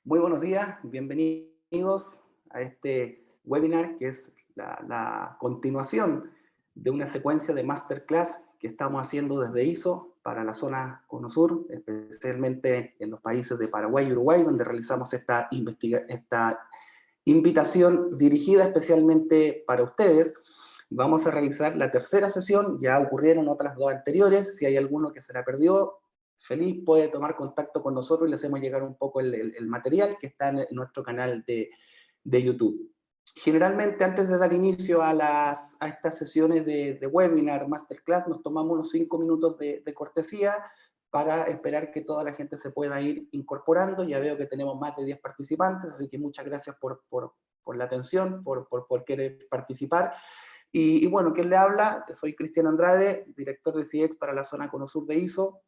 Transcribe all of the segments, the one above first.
Muy buenos días, bienvenidos a este webinar que es la continuación de una secuencia de masterclass que estamos haciendo desde ISO para la zona Cono Sur, especialmente en los países de Paraguay y Uruguay, donde realizamos esta invitación dirigida especialmente para ustedes. Vamos a realizar la tercera sesión, ya ocurrieron otras dos anteriores, si hay alguno que se la perdió, feliz puede tomar contacto con nosotros y le hacemos llegar un poco el material que está en nuestro canal de YouTube. Generalmente, antes de dar inicio a estas sesiones de webinar, masterclass, nos tomamos unos 5 minutos de cortesía para esperar que toda la gente se pueda ir incorporando. Ya veo que tenemos más de 10 participantes, así que muchas gracias por la atención, por querer participar. Y bueno, ¿quién le habla? Soy Cristian Andrade, director de CIEX para la zona Cono Sur de ISO.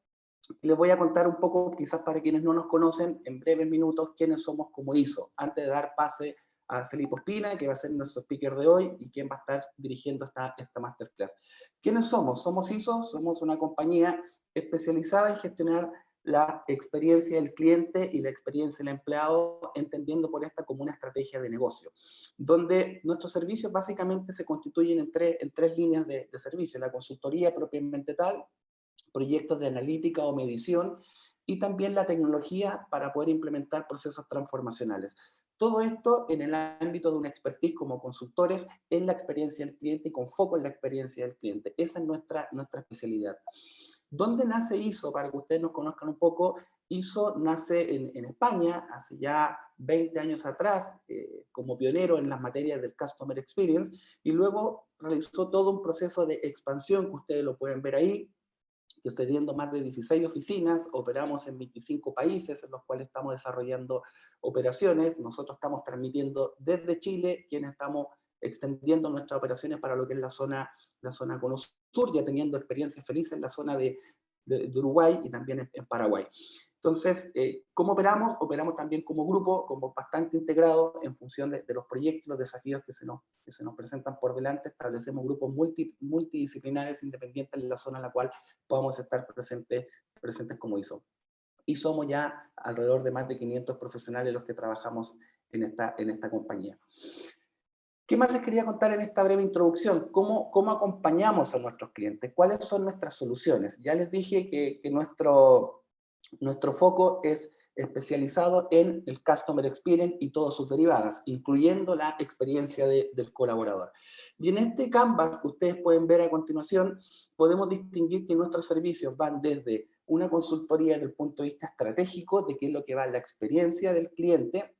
Les voy a contar un poco, quizás para quienes no nos conocen, en breves minutos, quiénes somos como ISO, antes de dar pase a Felipe Ospina, que va a ser nuestro speaker de hoy, y quien va a estar dirigiendo esta masterclass. ¿Quiénes somos? Somos ISO, somos una compañía especializada en gestionar la experiencia del cliente y la experiencia del empleado, entendiendo por esta como una estrategia de negocio, donde nuestros servicios básicamente se constituyen en tres líneas de servicio: la consultoría propiamente tal, proyectos de analítica o medición, y también la tecnología para poder implementar procesos transformacionales. Todo esto en el ámbito de una expertise como consultores en la experiencia del cliente y con foco en la experiencia del cliente. Esa es nuestra especialidad. ¿Dónde nace ISO? Para que ustedes nos conozcan un poco, ISO nace en España hace ya 20 años atrás, como pionero en las materias del Customer Experience, y luego realizó todo un proceso de expansión que ustedes lo pueden ver ahí, que estoy teniendo más de 16 oficinas, operamos en 25 países en los cuales estamos desarrollando operaciones. Nosotros estamos transmitiendo desde Chile, quienes estamos extendiendo nuestras operaciones para lo que es la zona Cono Sur, ya teniendo experiencias felices en la zona de Uruguay y también en Paraguay. Entonces, ¿cómo operamos? Operamos también como grupo, como bastante integrado en función de los proyectos, los desafíos que se nos presentan por delante. Establecemos grupos multidisciplinares independientes en la zona en la cual podamos estar presentes como ISO. Y somos ya alrededor de más de 500 profesionales los que trabajamos en esta compañía. ¿Qué más les quería contar en esta breve introducción? ¿Cómo acompañamos a nuestros clientes? ¿Cuáles son nuestras soluciones? Ya les dije que nuestro foco es especializado en el Customer Experience y todas sus derivadas, incluyendo la experiencia del colaborador. Y en este canvas que ustedes pueden ver a continuación, podemos distinguir que nuestros servicios van desde una consultoría desde el punto de vista estratégico, de qué es lo que va en la experiencia del cliente,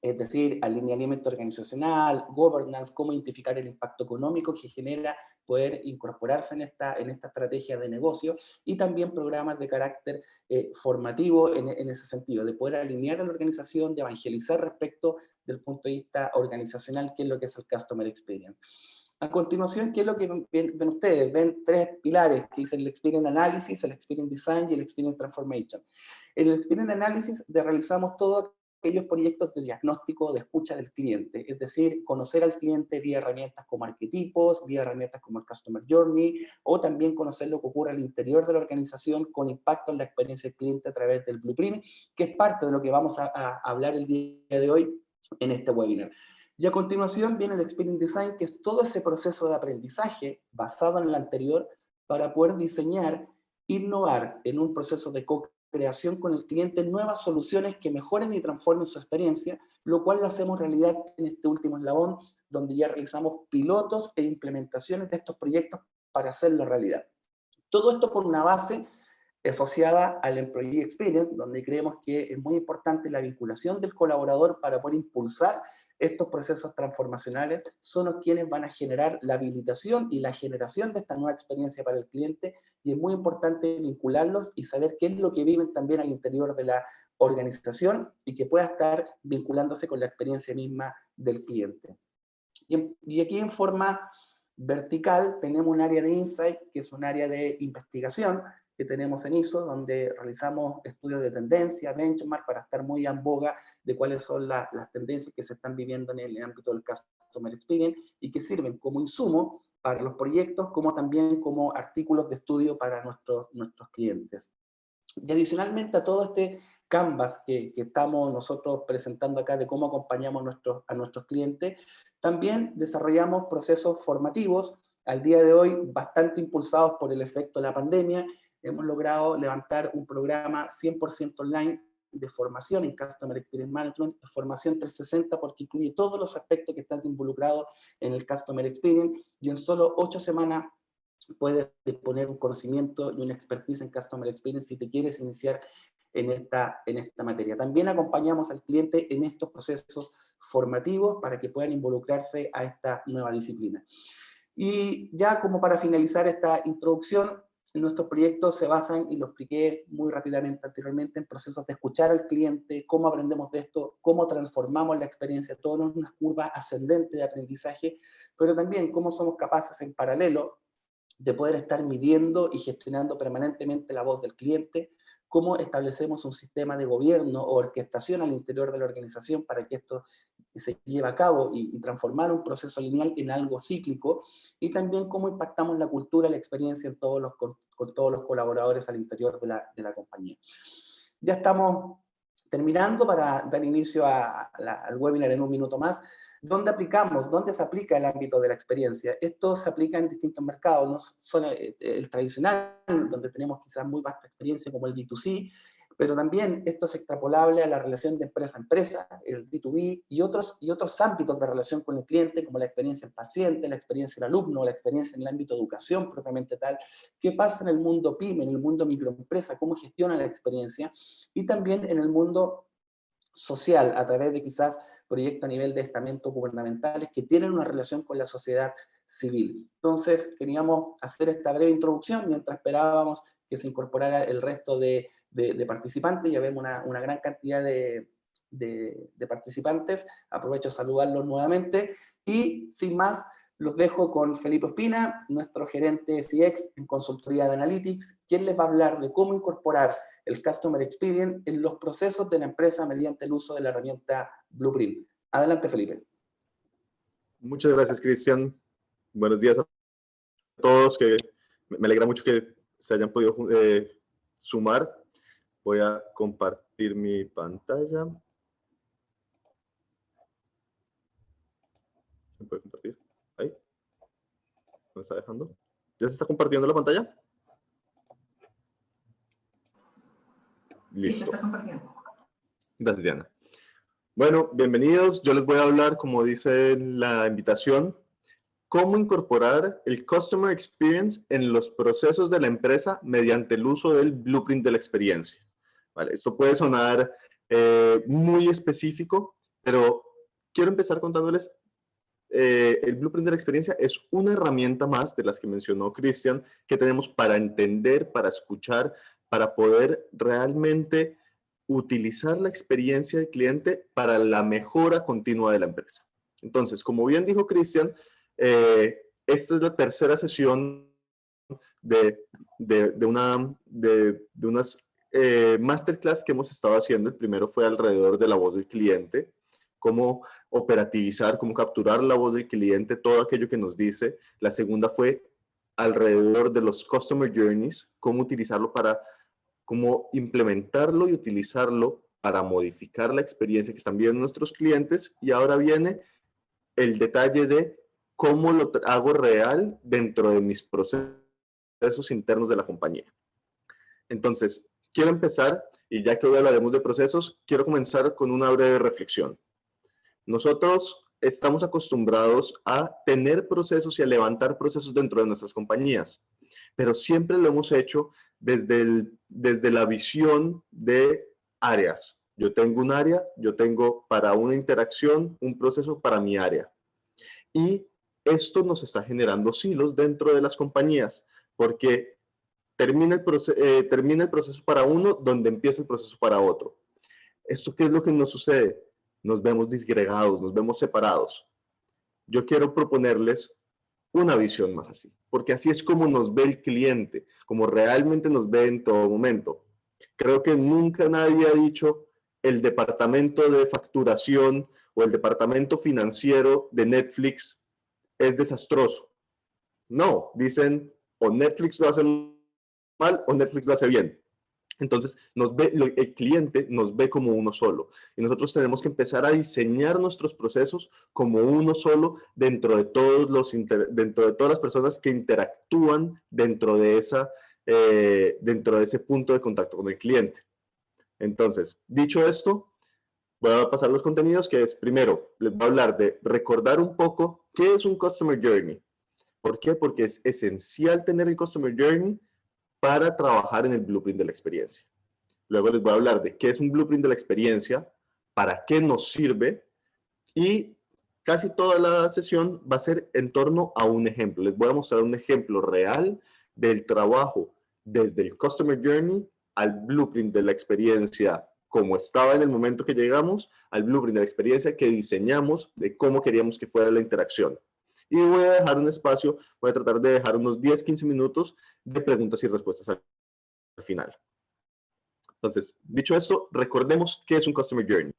es decir, alineamiento organizacional, governance, cómo identificar el impacto económico que genera poder incorporarse en esta estrategia de negocio, y también programas de carácter formativo en ese sentido, de poder alinear a la organización, de evangelizar respecto del punto de vista organizacional, qué es lo que es el Customer Experience. A continuación, ¿qué es lo que ven ustedes? Ven tres pilares que dicen el Experience Analysis, el Experience Design y el Experience Transformation. En el Experience Analysis realizamos todo aquellos proyectos de diagnóstico, de escucha del cliente, es decir, conocer al cliente vía herramientas como arquetipos, vía herramientas como el Customer Journey, o también conocer lo que ocurre al interior de la organización con impacto en la experiencia del cliente a través del Blueprint, que es parte de lo que vamos a hablar el día de hoy en este webinar. Y a continuación viene el Experience Design, que es todo ese proceso de aprendizaje basado en el anterior para poder diseñar, innovar en un proceso de co-creación con el cliente, nuevas soluciones que mejoren y transformen su experiencia, lo cual lo hacemos realidad en este último eslabón, donde ya realizamos pilotos e implementaciones de estos proyectos para hacerlo realidad. Todo esto por una base asociada al Employee Experience, donde creemos que es muy importante la vinculación del colaborador para poder impulsar estos procesos transformacionales. Son los quienes van a generar la habilitación y la generación de esta nueva experiencia para el cliente, y es muy importante vincularlos y saber qué es lo que viven también al interior de la organización y que pueda estar vinculándose con la experiencia misma del cliente. Y aquí en forma vertical tenemos un área de insight, que es un área de investigación que tenemos en ISO, donde realizamos estudios de tendencia, benchmark, para estar muy en boga de cuáles son las tendencias que se están viviendo en el ámbito del Customer Experience y que sirven como insumo para los proyectos, como también como artículos de estudio para nuestros clientes. Y adicionalmente a todo este canvas que estamos nosotros presentando acá de cómo acompañamos a nuestros clientes, también desarrollamos procesos formativos, al día de hoy bastante impulsados por el efecto de la pandemia. Hemos logrado levantar un programa 100% online de formación en Customer Experience Management, formación 360 porque incluye todos los aspectos que están involucrados en el Customer Experience, y en solo 8 semanas puedes disponer un conocimiento y una expertise en Customer Experience si te quieres iniciar en esta materia. También acompañamos al cliente en estos procesos formativos para que puedan involucrarse a esta nueva disciplina. Y ya como para finalizar esta introducción, nuestros proyectos se basan, y lo expliqué muy rápidamente anteriormente, en procesos de escuchar al cliente, cómo aprendemos de esto, cómo transformamos la experiencia, todo en una curva ascendente de aprendizaje, pero también cómo somos capaces en paralelo de poder estar midiendo y gestionando permanentemente la voz del cliente, cómo establecemos un sistema de gobierno o orquestación al interior de la organización para que esto se lleve a cabo y transformar un proceso lineal en algo cíclico, y también cómo impactamos la cultura, la experiencia en con todos los colaboradores al interior de la compañía. Ya estamos terminando para dar inicio al webinar en un minuto más. ¿Dónde aplicamos? ¿Dónde se aplica el ámbito de la experiencia? Esto se aplica en distintos mercados, no solo el tradicional, donde tenemos quizás muy vasta experiencia como el B2C, pero también esto es extrapolable a la relación de empresa a empresa, el B2B y otros ámbitos de relación con el cliente, como la experiencia del paciente, la experiencia del alumno, la experiencia en el ámbito de educación propiamente tal. ¿Qué pasa en el mundo PYME, en el mundo microempresa? ¿Cómo gestiona la experiencia? Y también en el mundo social, a través de quizás proyectos a nivel de estamentos gubernamentales que tienen una relación con la sociedad civil. Entonces, queríamos hacer esta breve introducción mientras esperábamos que se incorporara el resto de participantes. Ya vemos una gran cantidad de participantes. Aprovecho a saludarlos nuevamente y sin más, los dejo con Felipe Espina, nuestro gerente de CX en consultoría de Analytics, quien les va a hablar de cómo incorporar el Customer Experience en los procesos de la empresa mediante el uso de la herramienta Blueprint. Adelante, Felipe. Muchas gracias, Cristian. Buenos días a todos. Me alegra mucho que se hayan podido sumar. Voy a compartir mi pantalla. ¿Se puede compartir? Ahí. ¿Me está dejando? ¿Ya se está compartiendo la pantalla? Listo. Sí, se está compartiendo. Gracias, Diana. Bueno, bienvenidos. Yo les voy a hablar, como dice la invitación, cómo incorporar el Customer Experience en los procesos de la empresa mediante el uso del Blueprint de la experiencia. Vale, esto puede sonar muy específico, pero quiero empezar contándoles, el Blueprint de la experiencia es una herramienta más de las que mencionó Cristian, que tenemos para entender, para escuchar, para poder realmente utilizar la experiencia del cliente para la mejora continua de la empresa. Entonces, como bien dijo Cristian, esta es la tercera sesión de unas masterclass que hemos estado haciendo. El primero fue alrededor de la voz del cliente, cómo operativizar, cómo capturar la voz del cliente, todo aquello que nos dice. La segunda fue alrededor de los Customer Journeys, cómo utilizarlo cómo implementarlo y utilizarlo para modificar la experiencia que están viendo nuestros clientes. Y ahora viene el detalle de cómo lo hago real dentro de mis procesos internos de la compañía. Entonces, quiero empezar, y ya que hoy hablaremos de procesos, quiero comenzar con una breve reflexión. Nosotros estamos acostumbrados a tener procesos y a levantar procesos dentro de nuestras compañías, pero siempre lo hemos hecho desde la visión de áreas. Yo tengo un área, yo tengo para una interacción un proceso para mi área. Y esto nos está generando silos dentro de las compañías, porque termina el proceso para uno donde empieza el proceso para otro. ¿Esto qué es lo que nos sucede? Nos vemos disgregados, nos vemos separados. Yo quiero proponerles una visión más así, porque así es como nos ve el cliente, como realmente nos ve en todo momento. Creo que nunca nadie ha dicho el departamento de facturación o el departamento financiero de Netflix es desastroso. No, dicen o Netflix lo hace mal o Netflix lo hace bien. Entonces, el cliente nos ve como uno solo y nosotros tenemos que empezar a diseñar nuestros procesos como uno solo dentro de dentro de todas las personas que interactúan dentro de ese punto de contacto con el cliente. Entonces, dicho esto, voy a pasar los contenidos que es, primero, les voy a hablar de recordar un poco qué es un Customer Journey. ¿Por qué? Porque es esencial tener el Customer Journey para trabajar en el blueprint de la experiencia. Luego les voy a hablar de qué es un blueprint de la experiencia, para qué nos sirve y casi toda la sesión va a ser en torno a un ejemplo. Les voy a mostrar un ejemplo real del trabajo desde el Customer Journey al blueprint de la experiencia como estaba en el momento que llegamos, al blueprint de la experiencia que diseñamos de cómo queríamos que fuera la interacción. Y voy a dejar un espacio, voy a tratar de dejar unos 10-15 minutos de preguntas y respuestas al final. Entonces, dicho esto, recordemos qué es un Customer Journey.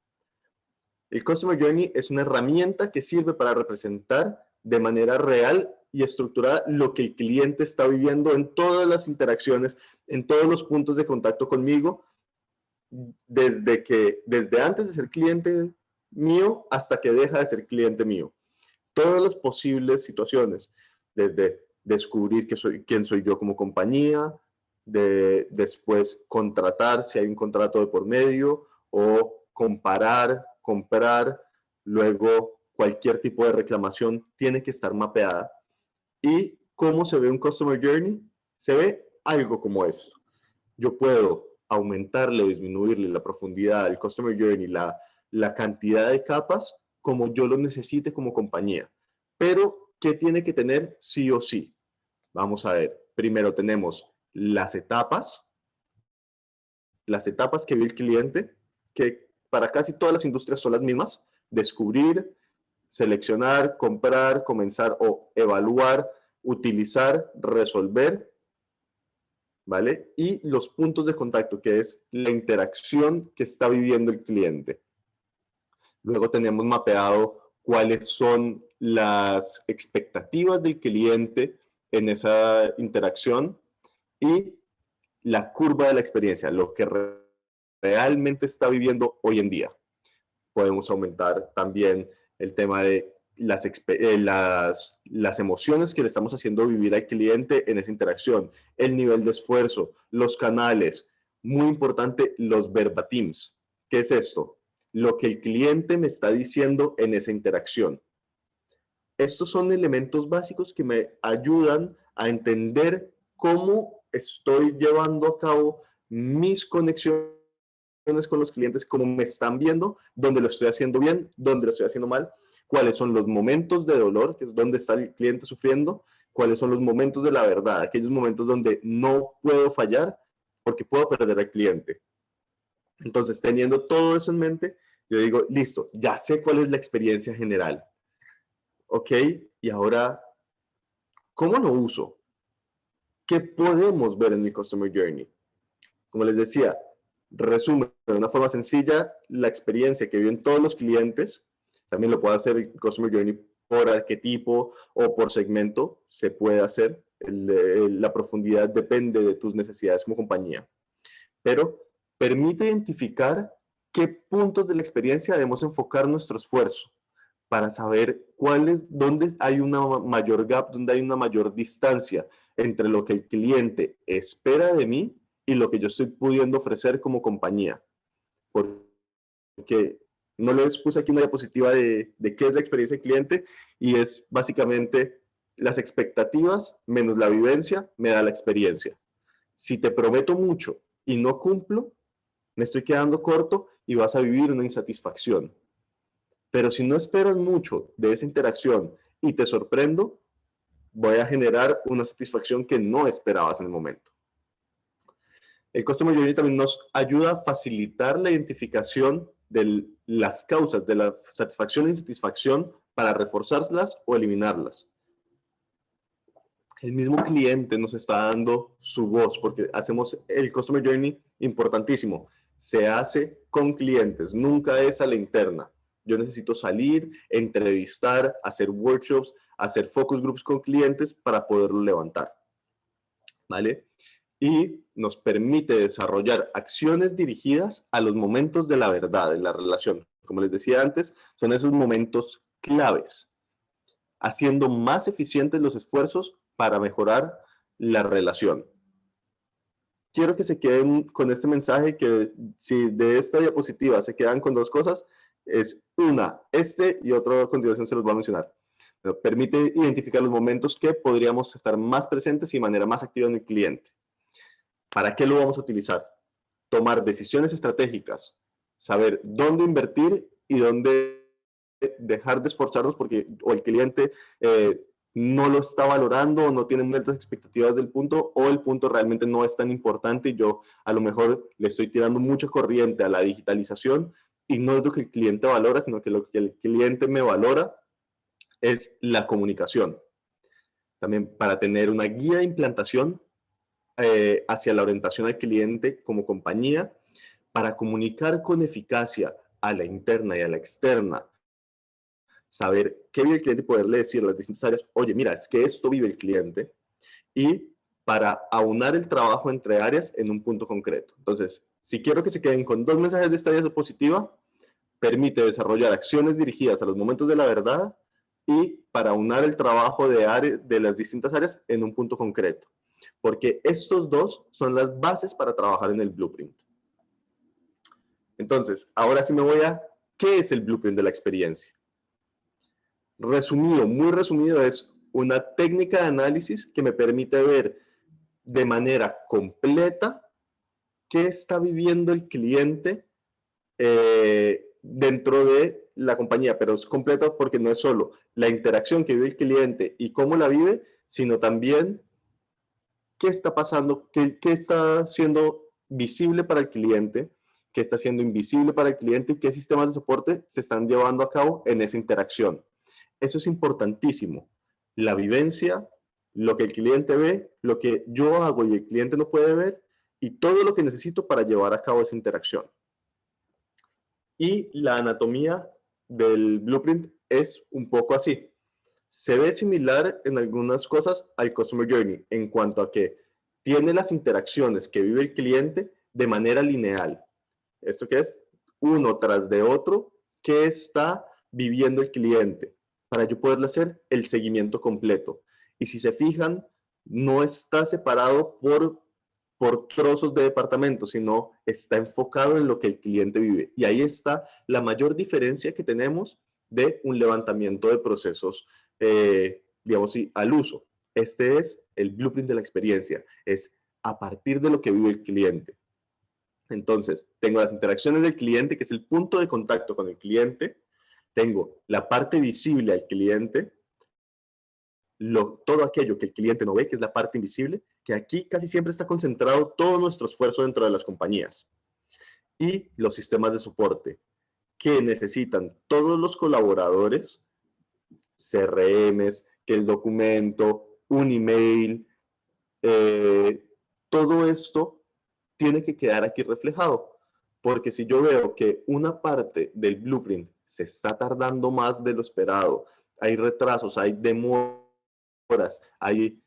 El Customer Journey es una herramienta que sirve para representar de manera real y estructurada lo que el cliente está viviendo en todas las interacciones, en todos los puntos de contacto conmigo, desde antes de ser cliente mío hasta que deja de ser cliente mío. Todas las posibles situaciones, desde descubrir quién soy yo como compañía, de después contratar si hay un contrato de por medio, o comparar, comprar, luego cualquier tipo de reclamación tiene que estar mapeada. ¿Y cómo se ve un Customer Journey? Se ve algo como esto. Yo puedo aumentarle o disminuirle la profundidad del Customer Journey, la cantidad de capas, como yo lo necesite como compañía. Pero, ¿qué tiene que tener sí o sí? Vamos a ver. Primero tenemos las etapas que ve el cliente, que para casi todas las industrias son las mismas: descubrir, seleccionar, comprar, comenzar o evaluar, utilizar, resolver, ¿vale? Y los puntos de contacto, que es la interacción que está viviendo el cliente. Luego tenemos mapeado cuáles son las expectativas del cliente en esa interacción y la curva de la experiencia, lo que realmente está viviendo hoy en día. Podemos aumentar también el tema de las emociones que le estamos haciendo vivir al cliente en esa interacción, el nivel de esfuerzo, los canales, muy importante, los verbatims. ¿Qué es esto? Lo que el cliente me está diciendo en esa interacción. Estos son elementos básicos que me ayudan a entender cómo estoy llevando a cabo mis conexiones con los clientes, cómo me están viendo, dónde lo estoy haciendo bien, dónde lo estoy haciendo mal, cuáles son los momentos de dolor, que es donde está el cliente sufriendo, cuáles son los momentos de la verdad, aquellos momentos donde no puedo fallar porque puedo perder al cliente. Entonces, teniendo todo eso en mente, yo digo, listo, ya sé cuál es la experiencia general. Ok, y ahora, ¿cómo lo uso? ¿Qué podemos ver en mi Customer Journey? Como les decía, resume de una forma sencilla la experiencia que viven todos los clientes. También lo puede hacer el Customer Journey por arquetipo o por segmento. Se puede hacer. La profundidad depende de tus necesidades como compañía. Pero permite identificar qué puntos de la experiencia debemos enfocar nuestro esfuerzo para saber dónde hay una mayor gap, dónde hay una mayor distancia entre lo que el cliente espera de mí y lo que yo estoy pudiendo ofrecer como compañía. Porque no les puse aquí una diapositiva de qué es la experiencia del cliente, y es básicamente las expectativas menos la vivencia me da la experiencia. Si te prometo mucho y no cumplo, me estoy quedando corto y vas a vivir una insatisfacción. Pero si no esperas mucho de esa interacción y te sorprendo, voy a generar una satisfacción que no esperabas en el momento. El Customer Journey también nos ayuda a facilitar la identificación de las causas de la satisfacción e insatisfacción para reforzarlas o eliminarlas. El mismo cliente nos está dando su voz, porque hacemos el Customer Journey importantísimo. Se hace con clientes, nunca es a la interna. Yo necesito salir, entrevistar, hacer workshops, hacer focus groups con clientes para poderlo levantar. ¿Vale? y nos permite desarrollar acciones dirigidas a los momentos de la verdad en la relación. Como les decía antes, son esos momentos claves, haciendo más eficientes los esfuerzos para mejorar la relación. Quiero que se queden con este mensaje, que si de esta diapositiva se quedan con dos cosas, es una, y otra a continuación se los voy a mencionar. Pero permite identificar los momentos que podríamos estar más presentes y de manera más activa en el cliente. ¿Para qué lo vamos a utilizar? Tomar decisiones estratégicas, saber dónde invertir y dónde dejar de esforzarnos porque o el cliente no lo está valorando o no tiene altas expectativas del punto, o el punto realmente no es tan importante y yo a lo mejor le estoy tirando mucha corriente a la digitalización y no es lo que el cliente valora, sino que lo que el cliente me valora es la comunicación. También para tener una guía de implantación hacia la orientación al cliente como compañía, para comunicar con eficacia a la interna y a la externa, saber qué vive el cliente y poderle decir a las distintas áreas, oye, mira, es que esto vive el cliente, y para aunar el trabajo entre áreas en un punto concreto. Entonces, si quiero que se queden con dos mensajes de esta diapositiva, permite desarrollar acciones dirigidas a los momentos de la verdad y para aunar el trabajo de las distintas áreas en un punto concreto. Porque estos dos son las bases para trabajar en el blueprint. Entonces, ahora sí me voy a, ¿qué es el blueprint de la experiencia? Resumido, muy resumido, es una técnica de análisis que me permite ver de manera completa qué está viviendo el cliente dentro de la compañía, pero es completa porque no es solo la interacción que vive el cliente y cómo la vive, sino también qué está pasando, qué está siendo visible para el cliente, qué está siendo invisible para el cliente y qué sistemas de soporte se están llevando a cabo en esa interacción. Eso es importantísimo. La vivencia, lo que el cliente ve, lo que yo hago y el cliente no puede ver, y todo lo que necesito para llevar a cabo esa interacción. Y la anatomía del blueprint es un poco así. Se ve similar en algunas cosas al Customer Journey en cuanto a que tiene las interacciones que vive el cliente de manera lineal. ¿Esto qué es? Uno tras de otro, ¿qué está viviendo el cliente? Para yo poderle hacer el seguimiento completo. Y si se fijan, no está separado por trozos de departamento, sino está enfocado en lo que el cliente vive. Y ahí está la mayor diferencia que tenemos de un levantamiento de procesos, digamos, al uso. Este es el blueprint de la experiencia, es a partir de lo que vive el cliente. Entonces, tengo las interacciones del cliente, que es el punto de contacto con el cliente, tengo la parte visible al cliente, todo aquello que el cliente no ve, que es la parte invisible, que aquí casi siempre está concentrado todo nuestro esfuerzo dentro de las compañías. Y los sistemas de soporte, que necesitan todos los colaboradores, CRMs, que el documento, un email, todo esto tiene que quedar aquí reflejado. Porque si yo veo que una parte del blueprint se está tardando más de lo esperado, hay retrasos, hay demoras, hay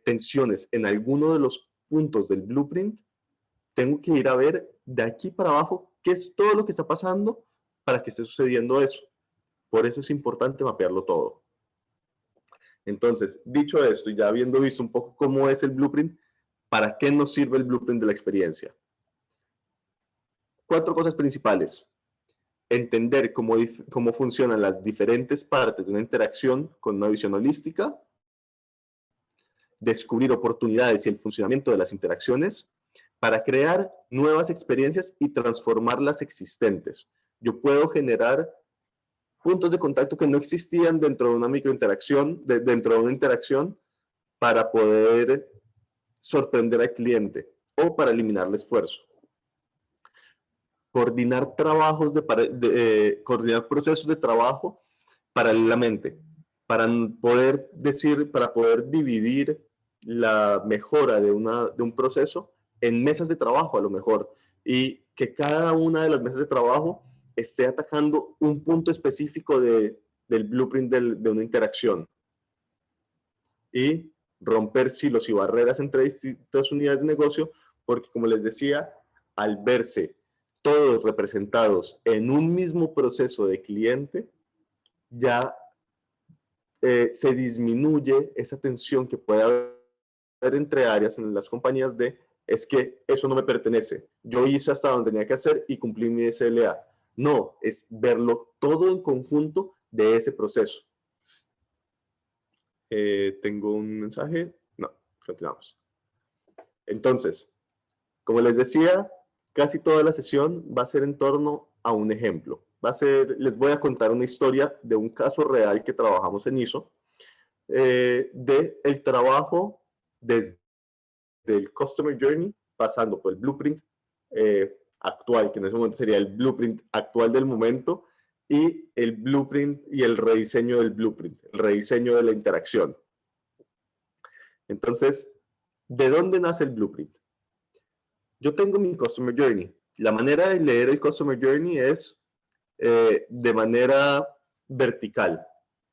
tensiones en alguno de los puntos del blueprint, tengo que ir a ver de aquí para abajo qué es todo lo que está pasando para que esté sucediendo eso. Por eso es importante mapearlo todo. Entonces, dicho esto, y ya habiendo visto un poco cómo es el blueprint, ¿para qué nos sirve el blueprint de la experiencia? 4 cosas principales. Entender cómo funcionan las diferentes partes de una interacción con una visión holística, descubrir oportunidades y el funcionamiento de las interacciones para crear nuevas experiencias y transformar las existentes. Yo puedo generar puntos de contacto que no existían dentro de una microinteracción, dentro de una interacción, para poder sorprender al cliente o para eliminar el esfuerzo. Coordinar coordinar procesos de trabajo paralelamente, para poder dividir la mejora de un proceso en mesas de trabajo a lo mejor, y que cada una de las mesas de trabajo esté atacando un punto específico del blueprint de una interacción. Y romper silos y barreras entre distintas unidades de negocio, porque como les decía, al verse todos representados en un mismo proceso de cliente, ya se disminuye esa tensión que puede haber entre áreas en las compañías de es que eso no me pertenece. Yo hice hasta donde tenía que hacer y cumplí mi SLA. No, es verlo todo en conjunto de ese proceso. ¿Tengo un mensaje? No, continuamos. Entonces, como les decía, casi toda la sesión va a ser en torno a un ejemplo. Les voy a contar una historia de un caso real que trabajamos en ISO, de el trabajo desde el Customer Journey, pasando por el Blueprint actual, que en ese momento sería el Blueprint actual del momento, y el Blueprint y el rediseño del Blueprint, el rediseño de la interacción. Entonces, ¿de dónde nace el Blueprint? Yo tengo mi Customer Journey. La manera de leer el Customer Journey es de manera vertical.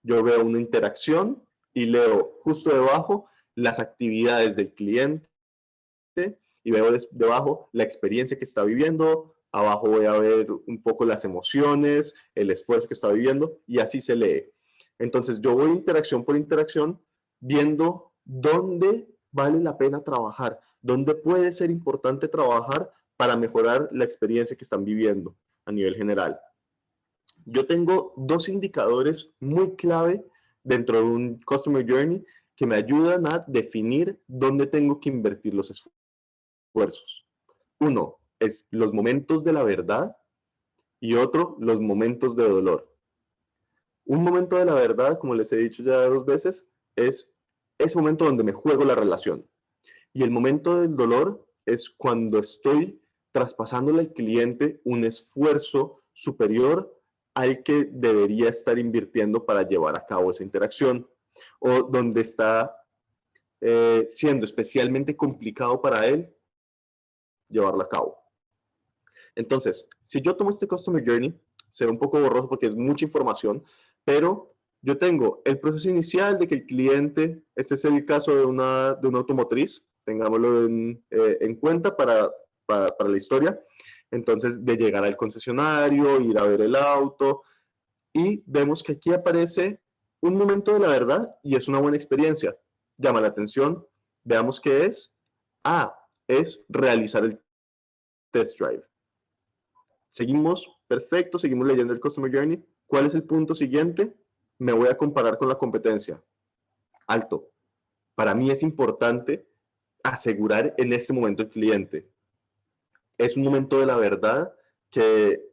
Yo veo una interacción y leo justo debajo las actividades del cliente y veo debajo la experiencia que está viviendo. Abajo voy a ver un poco las emociones, el esfuerzo que está viviendo y así se lee. Entonces yo voy interacción por interacción viendo dónde vale la pena trabajar, dónde puede ser importante trabajar para mejorar la experiencia que están viviendo a nivel general. Yo tengo dos indicadores muy clave dentro de un Customer Journey que me ayudan a definir dónde tengo que invertir los esfuerzos. Uno es los momentos de la verdad y otro, los momentos de dolor. Un momento de la verdad, como les he dicho ya 2 veces, es ese momento donde me juego la relación. Y el momento del dolor es cuando estoy traspasándole al cliente un esfuerzo superior al que debería estar invirtiendo para llevar a cabo esa interacción, o donde está siendo especialmente complicado para él llevarla a cabo. Entonces, si yo tomo este Customer Journey, se ve un poco borroso porque es mucha información, pero yo tengo el proceso inicial de que el cliente, este es el caso de una automotriz, tengámoslo en cuenta para la historia, entonces de llegar al concesionario, ir a ver el auto, y vemos que aquí aparece un momento de la verdad y es una buena experiencia. Llama la atención, veamos qué es. Es realizar el test drive. Seguimos, perfecto, seguimos leyendo el Customer Journey. ¿Cuál es el punto siguiente? Me voy a comparar con la competencia. Alto. Para mí es importante asegurar en este momento el cliente. Es un momento de la verdad que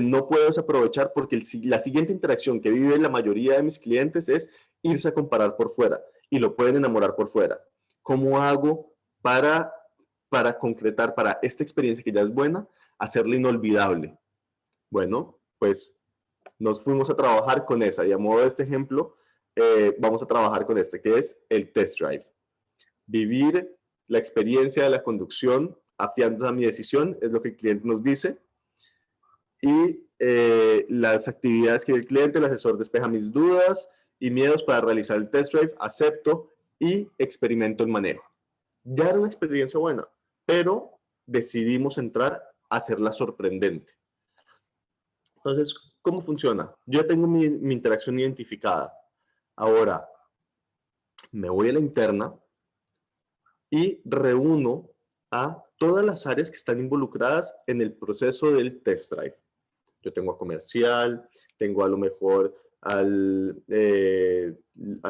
no puedo desaprovechar porque la siguiente interacción que vive la mayoría de mis clientes es irse a comparar por fuera y lo pueden enamorar por fuera. ¿Cómo hago para concretar, para esta experiencia que ya es buena, hacerla inolvidable? Bueno, pues nos fuimos a trabajar con esa y a modo de este ejemplo, vamos a trabajar con este, que es el test drive. Vivir la experiencia de la conducción afianza mi decisión, es lo que el cliente nos dice. Y las actividades que el cliente, el asesor despeja mis dudas y miedos para realizar el test drive, acepto y experimento el manejo. Ya era una experiencia buena, pero decidimos entrar a hacerla sorprendente. Entonces, ¿cómo funciona? Yo ya tengo mi interacción identificada. Ahora, me voy a la interna y reúno a todas las áreas que están involucradas en el proceso del test drive. Yo tengo a comercial, tengo a lo mejor a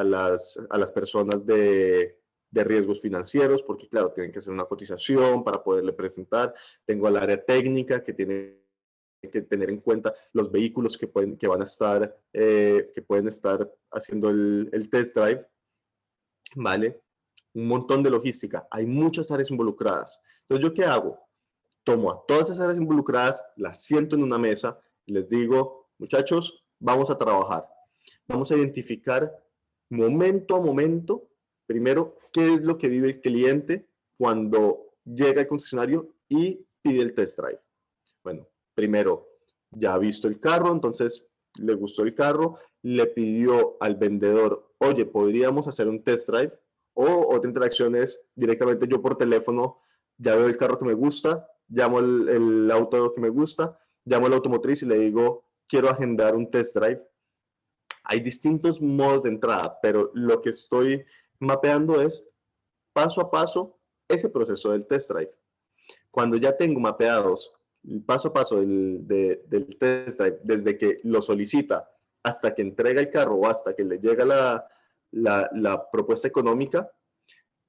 las personas de riesgos financieros, porque claro, tienen que hacer una cotización para poderle presentar. Tengo al área técnica que tiene que tener en cuenta los vehículos que pueden estar haciendo el test drive, ¿vale? Un montón de logística. Hay muchas áreas involucradas. Entonces, ¿yo qué hago? Tomo a todas esas áreas involucradas, las siento en una mesa y les digo, muchachos, vamos a trabajar. Vamos a identificar momento a momento, primero, qué es lo que vive el cliente cuando llega al concesionario y pide el test drive. Bueno, primero, ya ha visto el carro, entonces le gustó el carro, le pidió al vendedor, oye, ¿podríamos hacer un test drive? O otra interacción es directamente yo por teléfono, ya veo el carro que me gusta, llamo el auto que me gusta, llamo a la automotriz y le digo, quiero agendar un test drive. Hay distintos modos de entrada, pero lo que estoy mapeando es paso a paso ese proceso del test drive. Cuando ya tengo mapeados el paso a paso del test drive, desde que lo solicita hasta que entrega el carro o hasta que le llega la propuesta económica,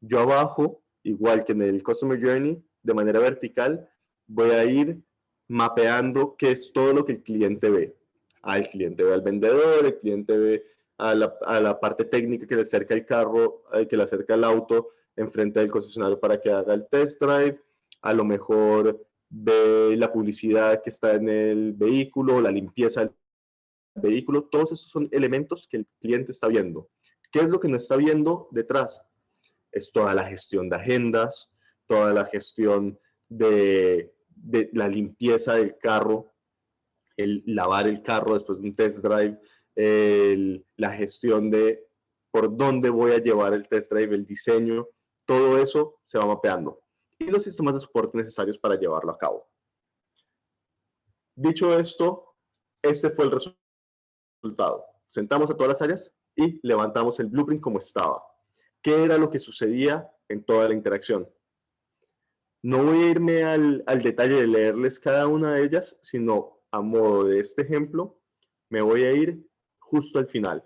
yo abajo, igual que en el Customer Journey, de manera vertical, voy a ir mapeando qué es todo lo que el cliente ve. El cliente ve al vendedor, el cliente ve a la parte técnica que le acerca el carro, que le acerca el auto enfrente del concesionario para que haga el test drive. A lo mejor ve la publicidad que está en el vehículo, la limpieza del vehículo. Todos esos son elementos que el cliente está viendo. ¿Qué es lo que no está viendo detrás? Es toda la gestión de agendas, toda la gestión de la limpieza del carro, el lavar el carro después de un test drive, la gestión de por dónde voy a llevar el test drive, el diseño, todo eso se va mapeando. Y los sistemas de soporte necesarios para llevarlo a cabo. Dicho esto, este fue el resultado. Sentamos a todas las áreas y levantamos el blueprint como estaba. ¿Qué era lo que sucedía en toda la interacción? No voy a irme al detalle de leerles cada una de ellas, sino a modo de este ejemplo, me voy a ir justo al final,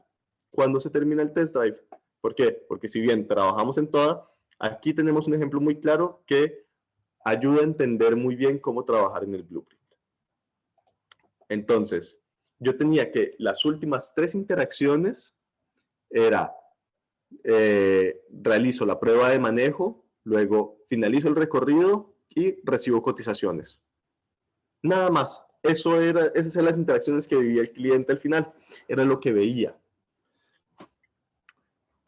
cuando se termina el test drive. ¿Por qué? Porque si bien trabajamos en toda, aquí tenemos un ejemplo muy claro que ayuda a entender muy bien cómo trabajar en el blueprint. Entonces, yo tenía que las últimas 3 interacciones era realizo la prueba de manejo, luego finalizo el recorrido y recibo cotizaciones. Nada más. Esas eran las interacciones que vivía el cliente al final. Era lo que veía.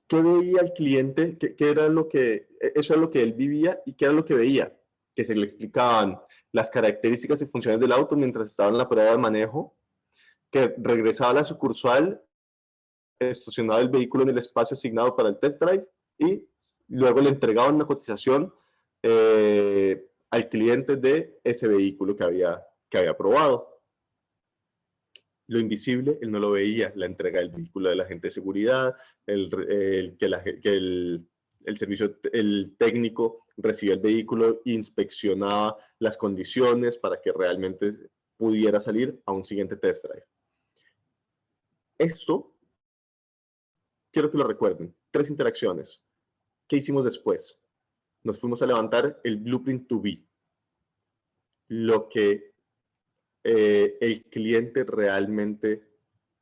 ¿Qué veía el cliente? ¿Qué era lo que, eso es lo que él vivía y qué era lo que veía? Que se le explicaban las características y funciones del auto mientras estaba en la prueba de manejo, que regresaba a la sucursal, estacionaba el vehículo en el espacio asignado para el test drive y luego le entregaban una cotización al cliente de ese vehículo que había probado. Lo invisible, él no lo veía, la entrega del vehículo del agente de seguridad, que el servicio, el técnico recibía el vehículo, inspeccionaba las condiciones para que realmente pudiera salir a un siguiente test drive. Esto, quiero que lo recuerden, 3 interacciones. ¿Qué hicimos después? Nos fuimos a levantar el blueprint to be. Lo que el cliente realmente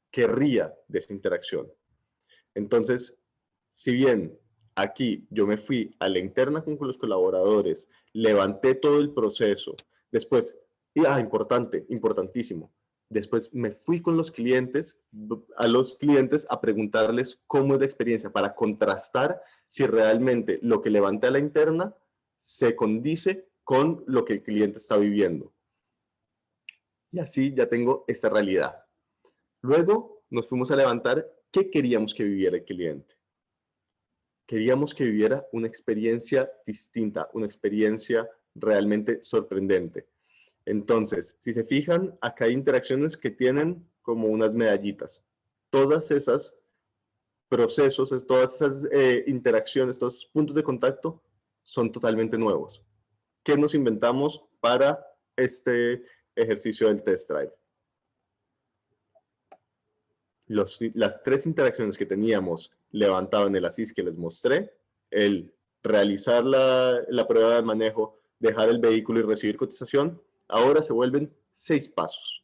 querría de esa interacción. Entonces, si bien aquí yo me fui a la interna con los colaboradores, levanté todo el proceso, después, importantísimo, después me fui con los clientes, a preguntarles cómo es la experiencia, para contrastar si realmente lo que levanté a la interna se condice con lo que el cliente está viviendo. Y así ya tengo esta realidad. Luego nos fuimos a levantar qué queríamos que viviera el cliente. Queríamos que viviera una experiencia distinta, una experiencia realmente sorprendente. Entonces, si se fijan, acá hay interacciones que tienen como unas medallitas. Todas esas procesos, todas esas interacciones, todos esos puntos de contacto son totalmente nuevos. ¿Qué nos inventamos para este ejercicio del test drive? Las 3 interacciones que teníamos levantado en el ASIS que les mostré, el realizar la prueba de manejo, dejar el vehículo y recibir cotización, ahora se vuelven 6 pasos.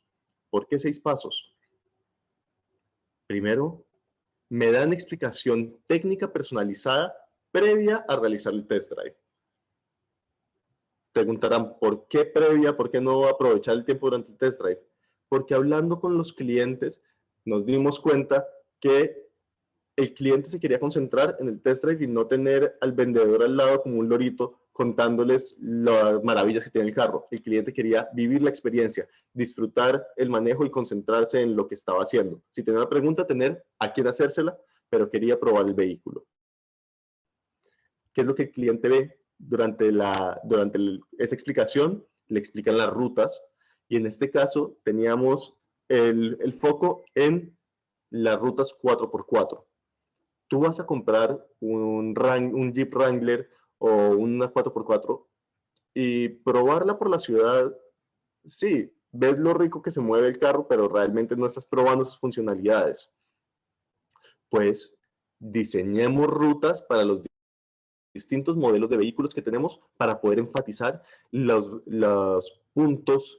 ¿Por qué 6 pasos? Primero, me dan explicación técnica personalizada previa a realizar el test drive. Preguntarán, ¿por qué previa? ¿Por qué no aprovechar el tiempo durante el test drive? Porque hablando con los clientes nos dimos cuenta que el cliente se quería concentrar en el test drive y no tener al vendedor al lado como un lorito contándoles las maravillas que tiene el carro. El cliente quería vivir la experiencia, disfrutar el manejo y concentrarse en lo que estaba haciendo. Si tenía una pregunta, tener a quién hacérsela, pero quería probar el vehículo. ¿Qué es lo que el cliente ve? Durante esa explicación, le explican las rutas, y en este caso teníamos el foco en las rutas 4x4. Tú vas a comprar un Jeep Wrangler o una 4x4 y probarla por la ciudad. Sí, ves lo rico que se mueve el carro, pero realmente no estás probando sus funcionalidades. Pues diseñemos rutas para los distintos modelos de vehículos que tenemos para poder enfatizar los puntos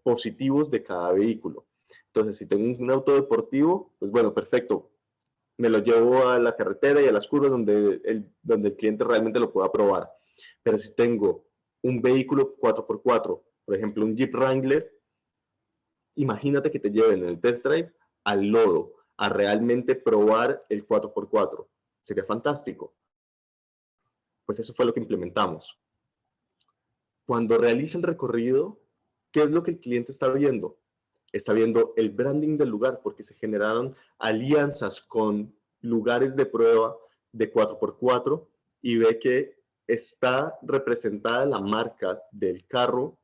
positivos de cada vehículo. Entonces, si tengo un auto deportivo, pues bueno, perfecto. Me lo llevo a la carretera y a las curvas donde el cliente realmente lo pueda probar. Pero si tengo un vehículo 4x4, por ejemplo, un Jeep Wrangler, imagínate que te lleven en el test drive al lodo, a realmente probar el 4x4. Sería fantástico. Pues eso fue lo que implementamos. Cuando realiza el recorrido, ¿qué es lo que el cliente está viendo? Está viendo el branding del lugar, porque se generaron alianzas con lugares de prueba de 4x4 y ve que está representada la marca del carro,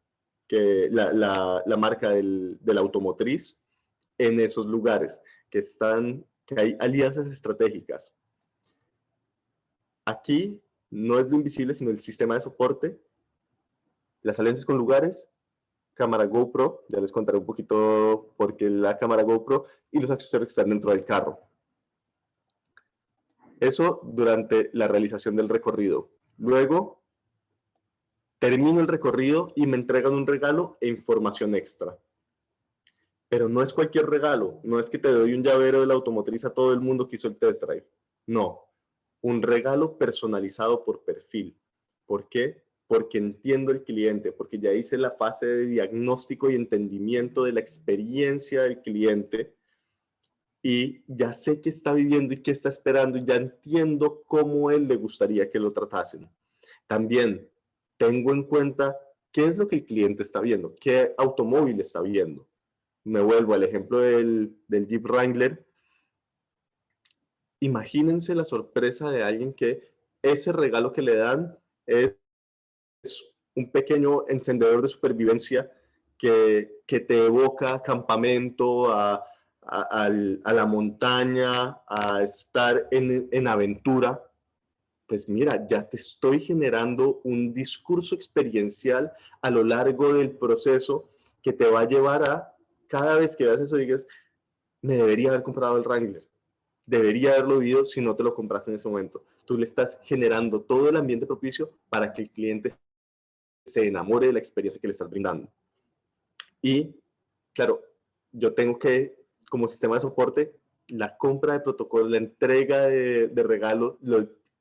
la marca de la automotriz en esos lugares, que hay alianzas estratégicas. Aquí no es lo invisible, sino el sistema de soporte, las alianzas con lugares, cámara GoPro, ya les contaré un poquito por qué la cámara GoPro, y los accesorios que están dentro del carro. Eso durante la realización del recorrido. Luego, termino el recorrido y me entregan un regalo e información extra. Pero no es cualquier regalo, no es que te doy un llavero de la automotriz a todo el mundo que hizo el test drive. No, un regalo personalizado por perfil. ¿Por qué? Porque entiendo el cliente, porque ya hice la fase de diagnóstico y entendimiento de la experiencia del cliente y ya sé qué está viviendo y qué está esperando y ya entiendo cómo él le gustaría que lo tratasen. También tengo en cuenta qué es lo que el cliente está viendo, qué automóvil está viendo. Me vuelvo al ejemplo del Jeep Wrangler. Imagínense la sorpresa de alguien que ese regalo que le dan es un pequeño encendedor de supervivencia que te evoca a campamento, a la montaña, a estar en aventura. Pues mira, ya te estoy generando un discurso experiencial a lo largo del proceso que te va a llevar a, cada vez que veas eso, digas, me debería haber comprado el Wrangler, debería haberlo vivido si no te lo compraste en ese momento. Tú le estás generando todo el ambiente propicio para que el cliente se enamore de la experiencia que le estás brindando. Y, claro, yo tengo que, como sistema de soporte, la compra de protocolo, la entrega de regalo,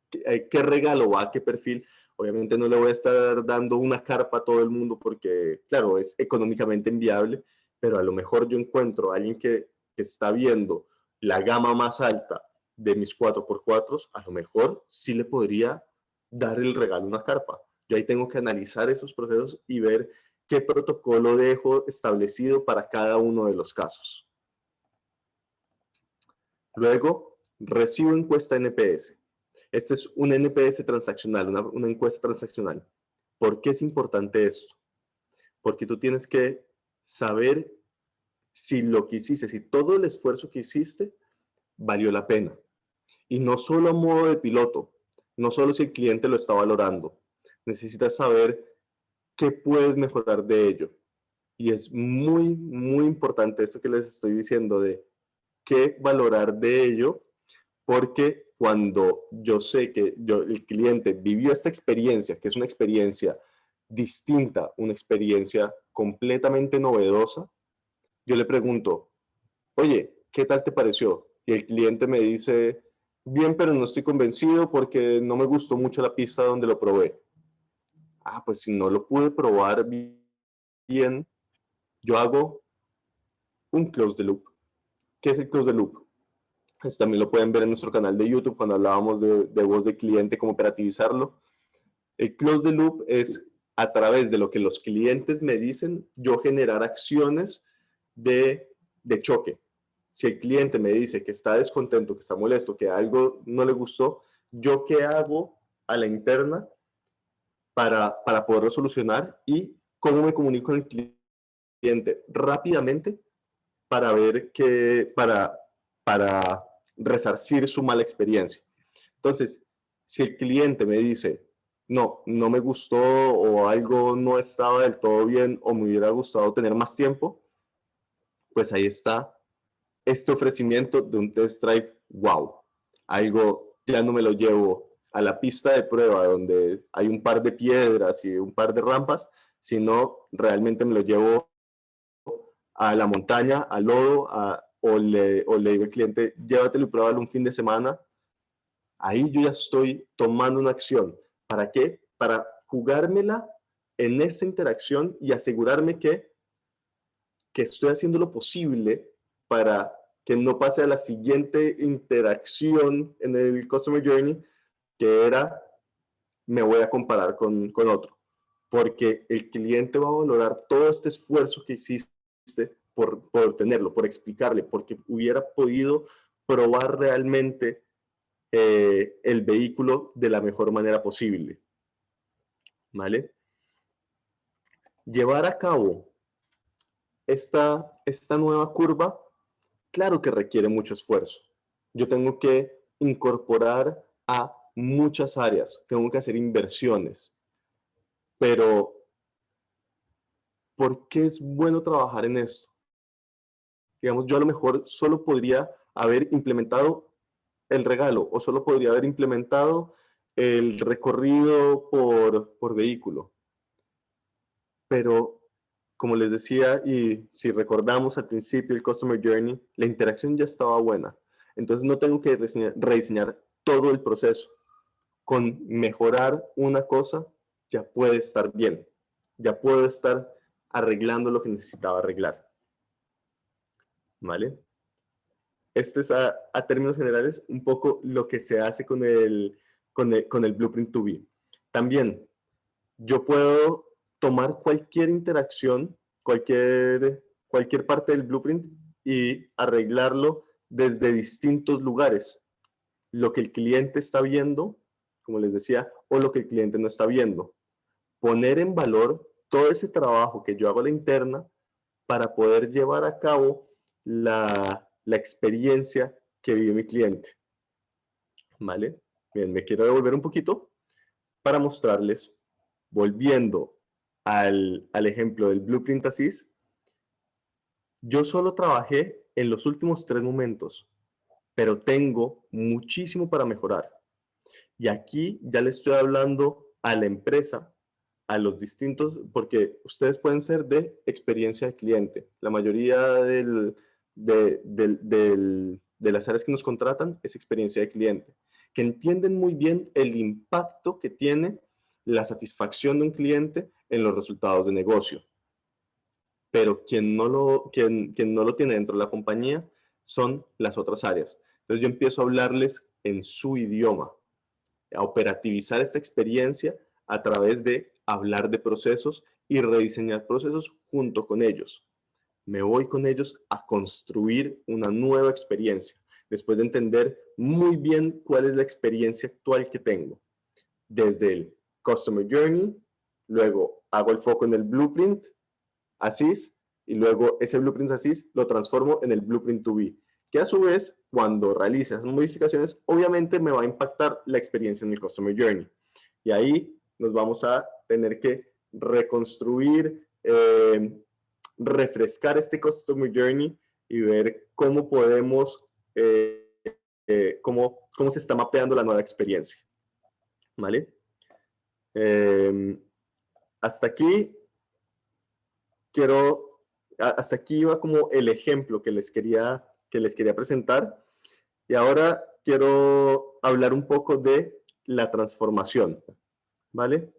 qué regalo va a qué perfil. Obviamente no le voy a estar dando una carpa a todo el mundo porque, claro, es económicamente inviable, pero a lo mejor yo encuentro a alguien que está viendo la gama más alta de mis 4x4, a lo mejor sí le podría dar el regalo una carpa. Yo ahí tengo que analizar esos procesos y ver qué protocolo dejo establecido para cada uno de los casos. Luego, recibo encuesta NPS. Este es un NPS transaccional, una encuesta transaccional. ¿Por qué es importante esto? Porque tú tienes que saber si lo que hiciste, si todo el esfuerzo que hiciste valió la pena. Y no solo a modo de piloto, no solo si el cliente lo está valorando. Necesitas saber qué puedes mejorar de ello. Y es muy, muy importante esto que les estoy diciendo de qué valorar de ello, porque cuando yo sé que el cliente vivió esta experiencia, que es una experiencia distinta, una experiencia completamente novedosa, yo le pregunto, oye, ¿qué tal te pareció? Y el cliente me dice, bien, pero no estoy convencido porque no me gustó mucho la pista donde lo probé. Ah, pues si no lo pude probar bien, yo hago un close the loop. ¿Qué es el close the loop? Esto también lo pueden ver en nuestro canal de YouTube cuando hablábamos de voz de cliente, cómo operativizarlo. El close the loop es a través de lo que los clientes me dicen, yo generar acciones de choque. Si el cliente me dice que está descontento, que está molesto, que algo no le gustó, ¿yo qué hago a la interna para poderlo solucionar y cómo me comunico con el cliente rápidamente para ver para resarcir su mala experiencia. Entonces, si el cliente me dice, no, no me gustó o algo no estaba del todo bien o me hubiera gustado tener más tiempo, pues ahí está este ofrecimiento de un test drive wow. Algo ya no me lo llevo a la pista de prueba donde hay un par de piedras y un par de rampas, sino realmente me lo llevo a la montaña, al lodo, o le digo al cliente, llévatelo y pruébalo un fin de semana. Ahí yo ya estoy tomando una acción. ¿Para qué? Para jugármela en esta interacción y asegurarme que estoy haciendo lo posible para que no pase a la siguiente interacción en el Customer Journey, que era, me voy a comparar con otro. Porque el cliente va a valorar todo este esfuerzo que hiciste por tenerlo, por explicarle, porque hubiera podido probar realmente el vehículo de la mejor manera posible. ¿Vale? Llevar a cabo esta nueva curva, claro que requiere mucho esfuerzo. Yo tengo que incorporar a muchas áreas, tengo que hacer inversiones, pero ¿por qué es bueno trabajar en esto? Digamos, yo a lo mejor solo podría haber implementado el regalo o solo podría haber implementado el recorrido por vehículo. Pero, como les decía, y si recordamos al principio el Customer Journey, la interacción ya estaba buena. Entonces no tengo que rediseñar todo el proceso. Con mejorar una cosa, ya puede estar bien. Ya puedo estar arreglando lo que necesitaba arreglar. ¿Vale? Este es a términos generales un poco lo que se hace con el Blueprint 2B. También yo puedo tomar cualquier interacción, cualquier parte del Blueprint y arreglarlo desde distintos lugares. Lo que el cliente está viendo, como les decía, o lo que el cliente no está viendo. Poner en valor todo ese trabajo que yo hago a la interna para poder llevar a cabo la experiencia que vive mi cliente. ¿Vale? Bien, me quiero devolver un poquito para mostrarles, volviendo al ejemplo del Blueprint Assist, yo solo trabajé en los últimos 3 momentos, pero tengo muchísimo para mejorar. Y aquí ya le estoy hablando a la empresa, a los distintos, porque ustedes pueden ser de experiencia de cliente. La mayoría de las áreas que nos contratan es experiencia de cliente, que entienden muy bien el impacto que tiene la satisfacción de un cliente en los resultados de negocio. Pero quien no lo tiene dentro de la compañía son las otras áreas. Entonces yo empiezo a hablarles en su idioma, a operativizar esta experiencia a través de hablar de procesos y rediseñar procesos junto con ellos. Me voy con ellos a construir una nueva experiencia, después de entender muy bien cuál es la experiencia actual que tengo. Desde el Customer Journey, luego hago el foco en el Blueprint Assist, y luego ese Blueprint Assist lo transformo en el Blueprint 2B, que a su vez, cuando realice esas modificaciones, obviamente me va a impactar la experiencia en el Customer Journey. Y ahí nos vamos a tener que reconstruir, refrescar este Customer Journey y ver cómo podemos, cómo se está mapeando la nueva experiencia. ¿Vale? Hasta aquí hasta aquí iba como el ejemplo que les quería presentar. Y ahora quiero hablar un poco de la transformación, ¿vale?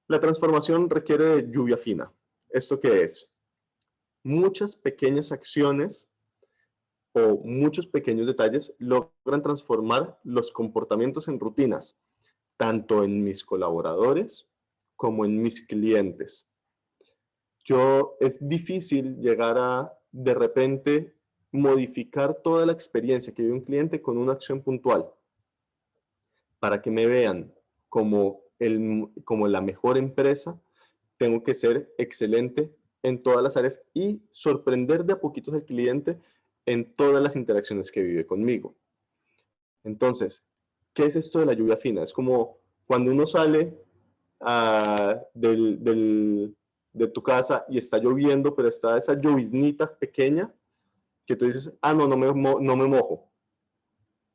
La transformación requiere de lluvia fina. ¿Esto qué es? Muchas pequeñas acciones o muchos pequeños detalles logran transformar los comportamientos en rutinas, tanto en mis colaboradores como en mis clientes. Es difícil llegar a, de repente, modificar toda la experiencia que vive un cliente con una acción puntual. Para que me vean como la mejor empresa, tengo que ser excelente en todas las áreas y sorprender de a poquitos al cliente en todas las interacciones que vive conmigo. Entonces, ¿qué es esto de la lluvia fina? Es como cuando uno sale de tu casa y está lloviendo, pero está esa lloviznita pequeña que tú dices, no me mojo.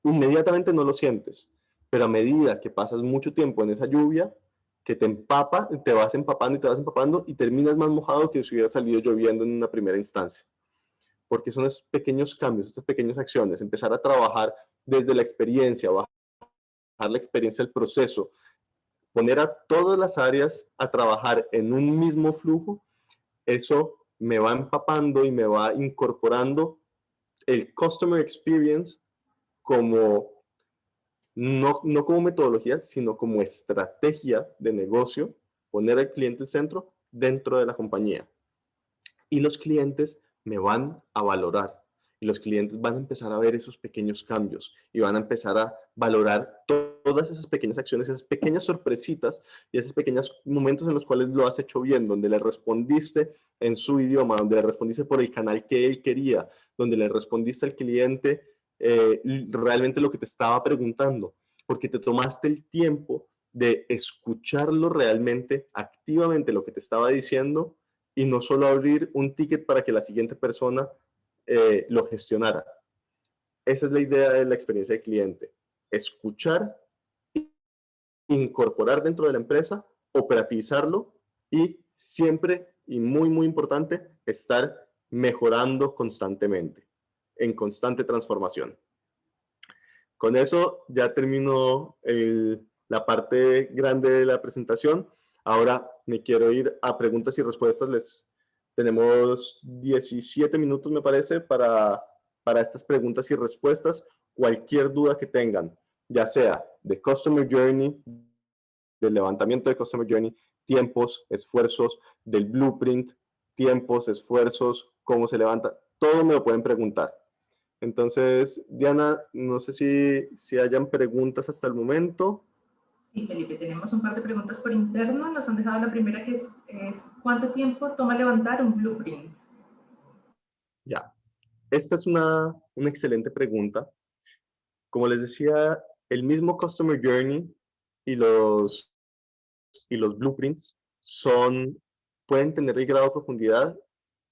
Inmediatamente no lo sientes, pero a medida que pasas mucho tiempo en esa lluvia, que te empapa, te vas empapando y te vas empapando y terminas más mojado que si hubiera salido lloviendo en una primera instancia. Porque son esos pequeños cambios, estas pequeñas acciones, empezar a trabajar desde la experiencia, bajar la experiencia del proceso, poner a todas las áreas a trabajar en un mismo flujo, eso me va empapando y me va incorporando el customer experience como, no como metodología, sino como estrategia de negocio, poner al cliente al centro dentro de la compañía. Y los clientes me van a valorar. Y los clientes van a empezar a ver esos pequeños cambios y van a empezar a valorar todas esas pequeñas acciones, esas pequeñas sorpresitas y esos pequeños momentos en los cuales lo has hecho bien, donde le respondiste en su idioma, donde le respondiste por el canal que él quería, donde le respondiste al cliente realmente lo que te estaba preguntando, porque te tomaste el tiempo de escucharlo realmente, activamente lo que te estaba diciendo y no solo abrir un ticket para que la siguiente persona lo gestionara. Esa es la idea de la experiencia de cliente. Escuchar, incorporar dentro de la empresa, operativizarlo y siempre, y muy, muy importante, estar mejorando constantemente, en constante transformación. Con eso ya termino la parte grande de la presentación. Ahora me quiero ir a preguntas y respuestas. Tenemos 17 minutos, me parece, para estas preguntas y respuestas. Cualquier duda que tengan, ya sea de Customer Journey, del levantamiento de Customer Journey, tiempos, esfuerzos, del blueprint, tiempos, esfuerzos, cómo se levanta, todo me lo pueden preguntar. Entonces, Diana, no sé si hayan preguntas hasta el momento. Sí, Felipe, tenemos un par de preguntas por interno. Nos han dejado la primera, que es ¿cuánto tiempo toma levantar un blueprint? Ya, esta es una excelente pregunta. Como les decía, el mismo Customer Journey y los blueprints pueden tener el grado de profundidad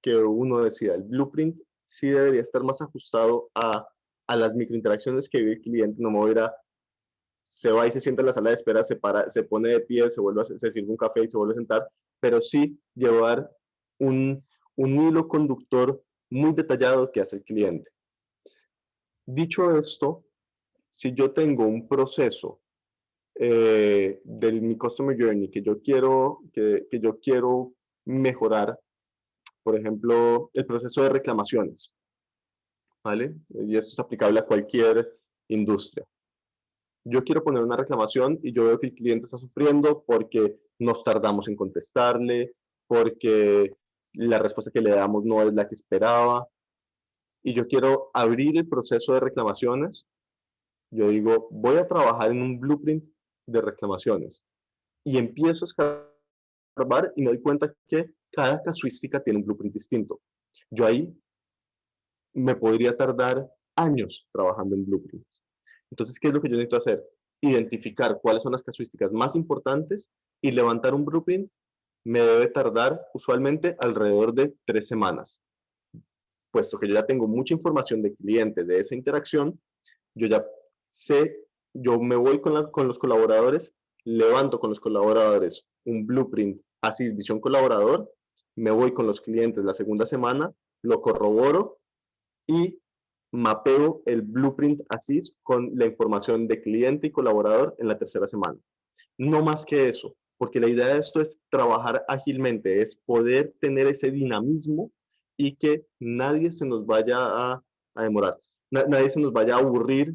que uno decida. El blueprint sí debería estar más ajustado a las microinteracciones que vive el cliente. No me voy a se va y se sienta en la sala de espera, se pone de pie, se sirve un café y se vuelve a sentar, pero sí llevar un hilo conductor muy detallado que hace el cliente. Dicho esto, si yo tengo un proceso de mi Customer Journey que yo quiero mejorar, por ejemplo, el proceso de reclamaciones, ¿vale? Y esto es aplicable a cualquier industria. Yo quiero poner una reclamación y yo veo que el cliente está sufriendo porque nos tardamos en contestarle, porque la respuesta que le damos no es la que esperaba, y yo quiero abrir el proceso de reclamaciones. Yo digo, voy a trabajar en un blueprint de reclamaciones y empiezo a escarbar y me doy cuenta que cada casuística tiene un blueprint distinto. Yo ahí me podría tardar años trabajando en blueprints. Entonces, ¿qué es lo que yo necesito hacer? Identificar cuáles son las casuísticas más importantes y levantar un blueprint me debe tardar usualmente alrededor de 3 semanas. Puesto que yo ya tengo mucha información de clientes de esa interacción, yo ya sé, yo me voy con los colaboradores, levanto con los colaboradores un blueprint, así visión colaborador, me voy con los clientes la segunda semana, lo corroboro y mapeo el blueprint así con la información de cliente y colaborador en la tercera semana. No más que eso, porque la idea de esto es trabajar ágilmente, es poder tener ese dinamismo y que nadie se nos vaya a demorar, nadie se nos vaya a aburrir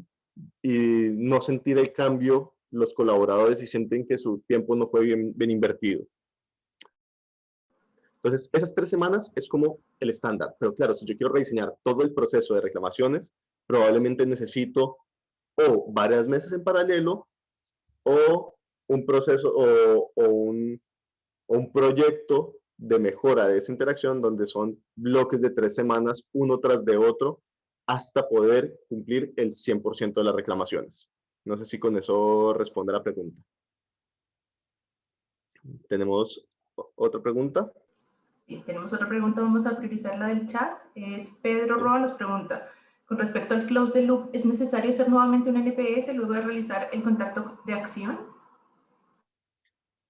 y no sentir el cambio los colaboradores y sienten que su tiempo no fue bien invertido. Entonces, esas 3 semanas es como el estándar. Pero claro, si yo quiero rediseñar todo el proceso de reclamaciones, probablemente necesito o varios meses en paralelo o un proceso o un proyecto de mejora de esa interacción donde son bloques de 3 semanas, uno tras de otro, hasta poder cumplir el 100% de las reclamaciones. No sé si con eso responde la pregunta. ¿Tenemos otra pregunta? Sí, tenemos otra pregunta, vamos a priorizar la del chat. Es Pedro Roa nos pregunta, con respecto al close the loop, ¿es necesario hacer nuevamente un NPS luego de realizar el contacto de acción?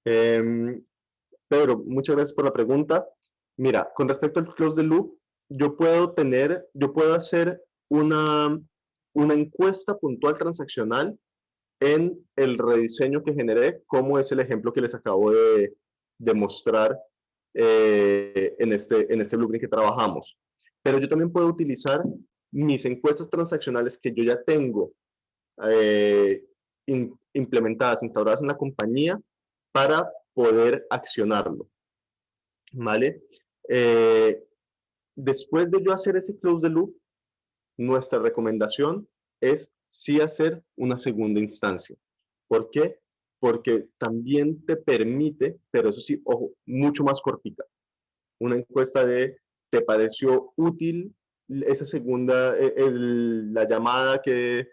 Pedro, muchas gracias por la pregunta. Mira, con respecto al close the loop, yo puedo hacer una encuesta puntual transaccional en el rediseño que generé, como es el ejemplo que les acabo de mostrar en este blueprint que trabajamos. Pero yo también puedo utilizar mis encuestas transaccionales que yo ya tengo implementadas, instauradas en la compañía para poder accionarlo. ¿Vale? Después de yo hacer ese close the loop, nuestra recomendación es sí hacer una segunda instancia. ¿Por qué? Porque también te permite, pero eso sí, ojo, mucho más cortita, una encuesta de ¿te pareció útil esa segunda, la llamada que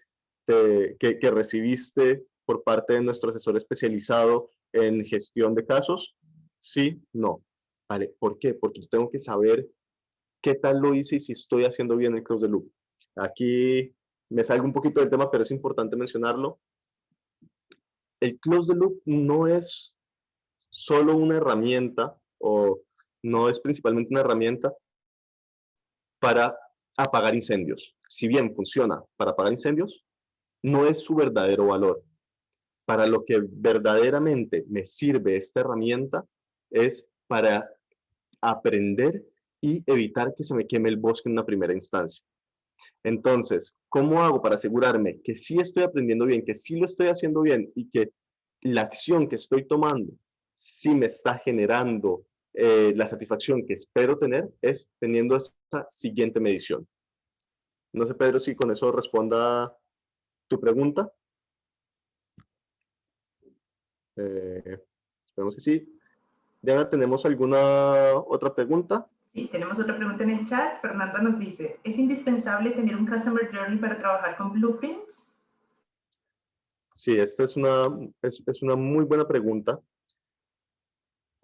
recibiste por parte de nuestro asesor especializado en gestión de casos? Sí, no. Vale, ¿por qué? Porque yo tengo que saber qué tal lo hice y si estoy haciendo bien el close the loop. Aquí me salgo un poquito del tema, pero es importante mencionarlo. El close the loop no es solo una herramienta o no es principalmente una herramienta para apagar incendios. Si bien funciona para apagar incendios, no es su verdadero valor. Para lo que verdaderamente me sirve esta herramienta es para aprender y evitar que se me queme el bosque en una primera instancia. Entonces, ¿cómo hago para asegurarme que sí estoy aprendiendo bien, que sí lo estoy haciendo bien y que la acción que estoy tomando sí me está generando la satisfacción que espero tener? Es teniendo esta siguiente medición. No sé, Pedro, si con eso responda tu pregunta. Esperemos que sí. Diana, ¿tenemos alguna otra pregunta? Sí, tenemos otra pregunta en el chat. Fernanda nos dice, ¿es indispensable tener un Customer Journey para trabajar con blueprints? Sí, esta es una muy buena pregunta.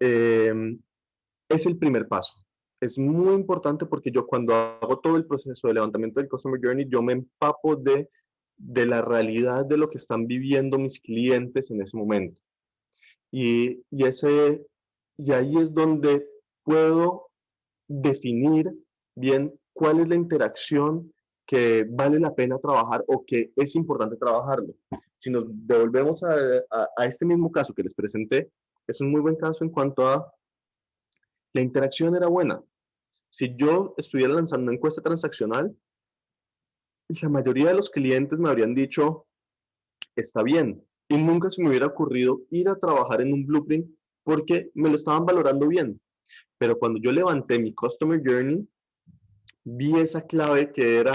Es el primer paso. Es muy importante porque yo cuando hago todo el proceso de levantamiento del Customer Journey, yo me empapo de la realidad de lo que están viviendo mis clientes en ese momento. Y ahí es donde puedo definir bien cuál es la interacción que vale la pena trabajar o que es importante trabajarlo. Si nos devolvemos a este mismo caso que les presenté, es un muy buen caso en cuanto a la interacción era buena. Si yo estuviera lanzando una encuesta transaccional, la mayoría de los clientes me habrían dicho, está bien, y nunca se me hubiera ocurrido ir a trabajar en un blueprint porque me lo estaban valorando bien. Pero cuando yo levanté mi Customer Journey, vi esa clave que era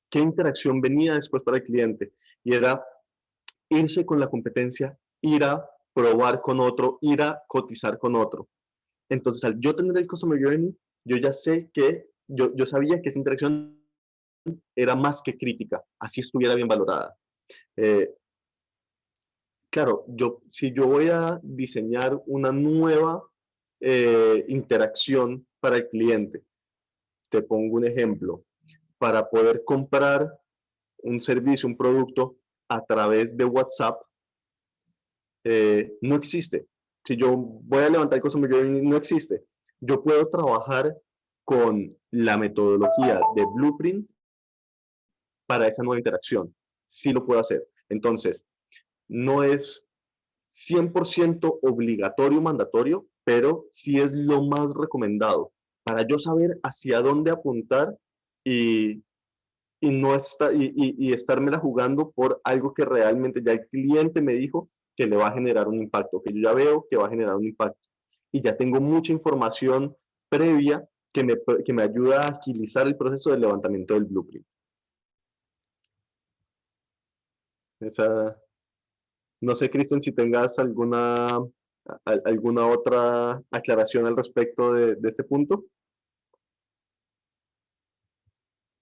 qué interacción venía después para el cliente. Y era irse con la competencia, ir a probar con otro, ir a cotizar con otro. Entonces, al yo tener el Customer Journey, yo ya sé que, yo sabía que esa interacción era más que crítica, así estuviera bien valorada. Claro, si yo voy a diseñar una nueva interacción para el cliente, te pongo un ejemplo, para poder comprar un servicio, un producto a través de WhatsApp, no existe. Si yo voy a levantar el Customer Journey, no existe. Yo puedo trabajar con la metodología de Blueprint para esa nueva interacción. Sí lo puedo hacer. Entonces, no es 100% obligatorio, mandatorio, pero sí es lo más recomendado para yo saber hacia dónde apuntar y, y estármela jugando por algo que realmente ya el cliente me dijo que le va a generar un impacto, que yo ya veo que va a generar un impacto. Y ya tengo mucha información previa que me ayuda a agilizar el proceso de levantamiento del blueprint. No sé, Cristian, si tengas alguna otra aclaración al respecto de este punto.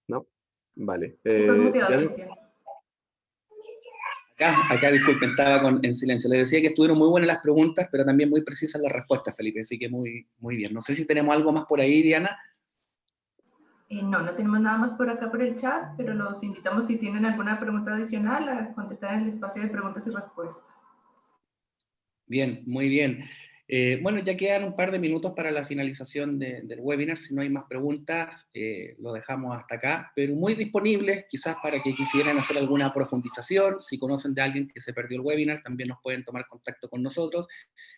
¿No? Vale. Estás muteado, Diana. Cristian. Acá, disculpen, estaba en silencio. Les decía que estuvieron muy buenas las preguntas, pero también muy precisas las respuestas, Felipe, así que muy, muy bien. No sé si tenemos algo más por ahí, Diana. No, no tenemos nada más por acá por el chat, pero los invitamos si tienen alguna pregunta adicional a contestar en el espacio de preguntas y respuestas. Bien, muy bien. Bueno, ya quedan un par de minutos para la finalización del webinar. Si no hay más preguntas, lo dejamos hasta acá, pero muy disponibles quizás para que quisieran hacer alguna profundización. Si conocen de alguien que se perdió el webinar, también nos pueden tomar contacto con nosotros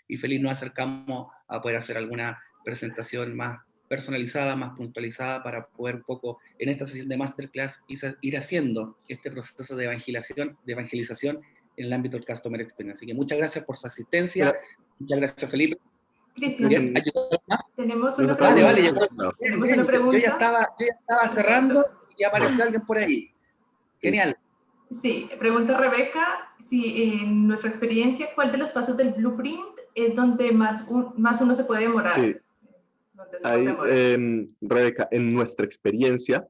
y feliz nos acercamos a poder hacer alguna presentación más personalizada, más puntualizada, para poder un poco en esta sesión de Masterclass ir haciendo este proceso de evangelización en el ámbito del Customer Experience. Así que muchas gracias por su asistencia. Muchas gracias, Felipe. Cristian, tenemos una Vale, pregunta. vale, Tenemos una pregunta. Yo ya estaba cerrando y apareció alguien por ahí. Genial. Sí, pregunta Rebeca, si en nuestra experiencia, ¿cuál de los pasos del blueprint es donde más uno se puede demorar? Sí. Ahí, Rebeca, en nuestra experiencia,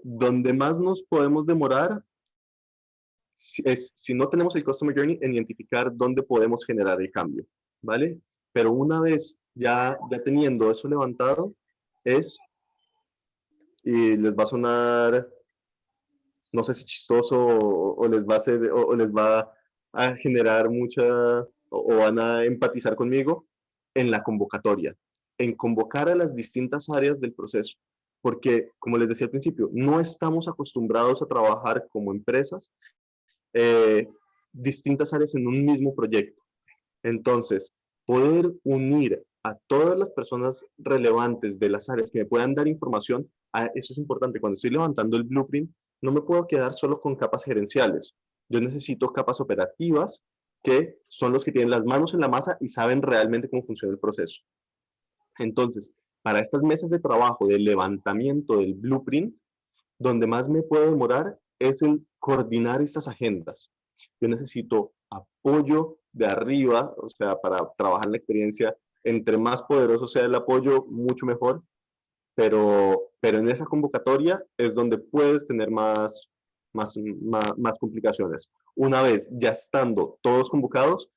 donde más nos podemos demorar es si no tenemos el Customer Journey, en identificar dónde podemos generar el cambio, ¿vale? Pero una vez ya teniendo eso levantado, y les va a sonar, no sé si chistoso o les va a hacer, o les va a generar o van a empatizar conmigo, en la convocatoria, en convocar a las distintas áreas del proceso. Porque, como les decía al principio, no estamos acostumbrados a trabajar como empresas distintas áreas en un mismo proyecto. Entonces, poder unir a todas las personas relevantes de las áreas que me puedan dar información, eso es importante. Cuando estoy levantando el blueprint, no me puedo quedar solo con capas gerenciales. Yo necesito capas operativas que son los que tienen las manos en la masa y saben realmente cómo funciona el proceso. Entonces, para estas mesas de trabajo de levantamiento del blueprint, donde más me puedo demorar es en coordinar estas agendas. Yo necesito apoyo de arriba, o sea, para trabajar la experiencia. Entre más poderoso sea el apoyo, mucho mejor. Pero en esa convocatoria es donde puedes tener más complicaciones. Una vez ya estando todos convocados,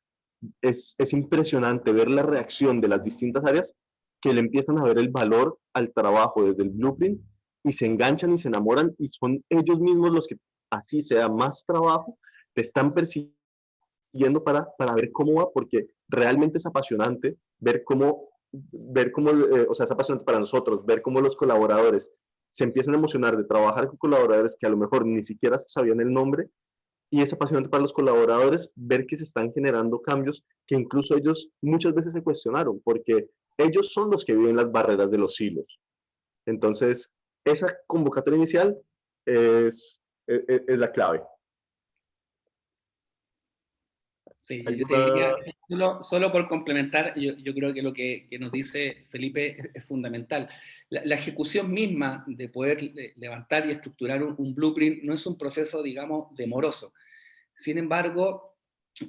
es impresionante ver la reacción de las distintas áreas que le empiezan a ver el valor al trabajo desde el blueprint y se enganchan y se enamoran y son ellos mismos los que, así sea más trabajo, te están persiguiendo para ver cómo va, porque realmente es apasionante ver cómo, o sea, es apasionante para nosotros, ver cómo los colaboradores se empiezan a emocionar de trabajar con colaboradores que a lo mejor ni siquiera sabían el nombre, y es apasionante para los colaboradores ver que se están generando cambios que incluso ellos muchas veces se cuestionaron, porque ellos son los que viven las barreras de los silos. Entonces, esa convocatoria inicial es la clave. Sí, yo te diría, solo por complementar, yo creo que lo que nos dice Felipe es fundamental. La ejecución misma de poder levantar y estructurar un blueprint no es un proceso, digamos, demoroso. Sin embargo,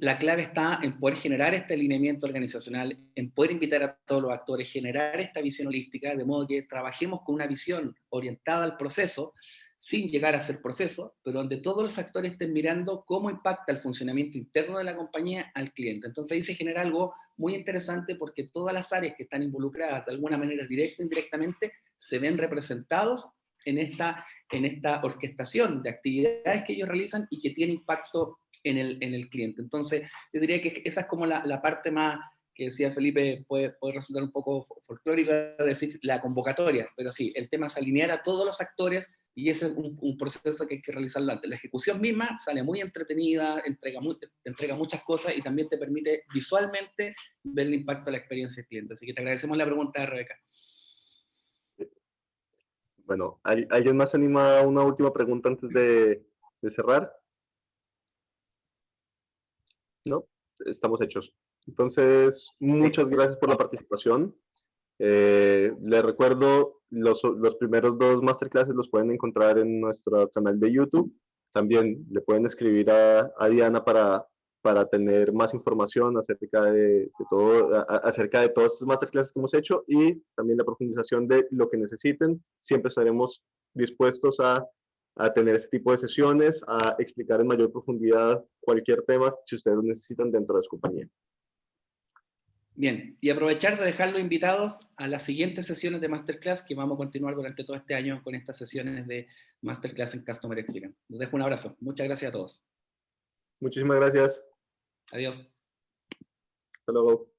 la clave está en poder generar este alineamiento organizacional, en poder invitar a todos los actores, generar esta visión holística, de modo que trabajemos con una visión orientada al proceso, sin llegar a ser proceso, pero donde todos los actores estén mirando cómo impacta el funcionamiento interno de la compañía al cliente. Entonces ahí se genera algo muy interesante, porque todas las áreas que están involucradas de alguna manera directa o indirectamente se ven representados en esta orquestación de actividades que ellos realizan y que tiene impacto en el cliente. Entonces, yo diría que esa es como la parte más que decía Felipe, puede resultar un poco folclórica, decir la convocatoria, pero sí, el tema es alinear a todos los actores y ese es un proceso que hay que realizarlo antes. La ejecución misma sale muy entretenida, entrega muchas cosas y también te permite visualmente ver el impacto de la experiencia del cliente. Así que te agradecemos la pregunta, Rebeca. Bueno, ¿alguien más anima a una última pregunta antes de cerrar? ¿No? Estamos hechos. Entonces, muchas gracias por la participación. Les recuerdo, los primeros 2 masterclasses los pueden encontrar en nuestro canal de YouTube. También le pueden escribir a Diana para para tener más información acerca de acerca de todas estas masterclasses que hemos hecho y también la profundización de lo que necesiten. Siempre estaremos dispuestos a tener este tipo de sesiones, a explicar en mayor profundidad cualquier tema si ustedes lo necesitan dentro de su compañía. Bien, y aprovechar de dejarlos invitados a las siguientes sesiones de Masterclass que vamos a continuar durante todo este año con estas sesiones de Masterclass en Customer Experience. Les dejo un abrazo. Muchas gracias a todos. Muchísimas gracias. Adiós. Hasta luego.